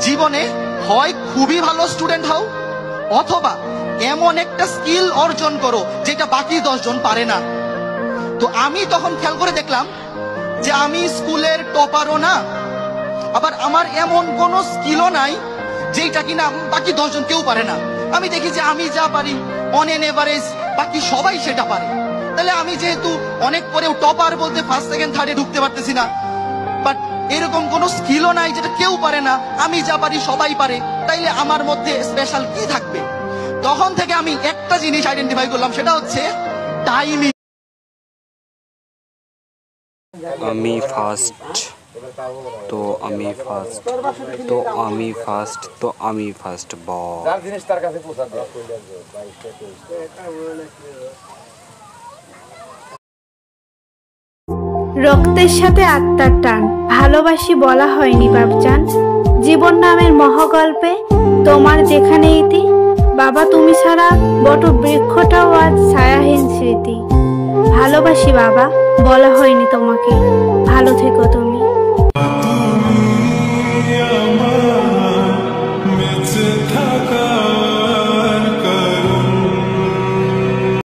জীবনে হয় খুবই ভালো স্টুডেন্ট হও, অথবা এমন একটা স্কিল অর্জন করো যেটা বাকি 10 জন পারে না। তো আমি তখন খেয়াল করে দেখলাম যে আমি স্কুলের টপারও না, আবার আমার এমন কোনো স্কিলও নাই যেটা কিনা বাকি 10 জন কেউ পারে না। আমি দেখি যে আমি যা পারি অন এন এভারেজ বাকি সবাই সেটা পারে। তাহলে আমি যেহেতু অনেক পরেও টপার বলতে ফার্স্ট সেকেন্ড থার্ডে ঢুকতে পারতেছি না, বাট এরকম কোনো স্কিলও নাই যেটা কেউ পারে না, আমি যা পারি সবাই পারে, তাইলে আমার মধ্যে স্পেশাল কি থাকবে? তখন থেকে আমি একটা জিনিস আইডেন্টিফাই করলাম, সেটা হচ্ছে টাইমিং। আমি ফার্স্ট, তো আমি ফার্স্ট, তো আমি ফার্স্ট, তো আমি ফার্স্ট। রক্তের সাথে আত্মার টান, ভালোবাসি বলা হয়নি বাপজান। জীবন নামের মহাগল্পে তোমার যেখানে ইতি, বাবা তুমি ছাড়া বট বৃক্ষটাও আজ ছায়াহীন স্মৃতি। ভালোবাসি বাবা বলা হয়নি তোমাকে, ভালো থেকো তুমি।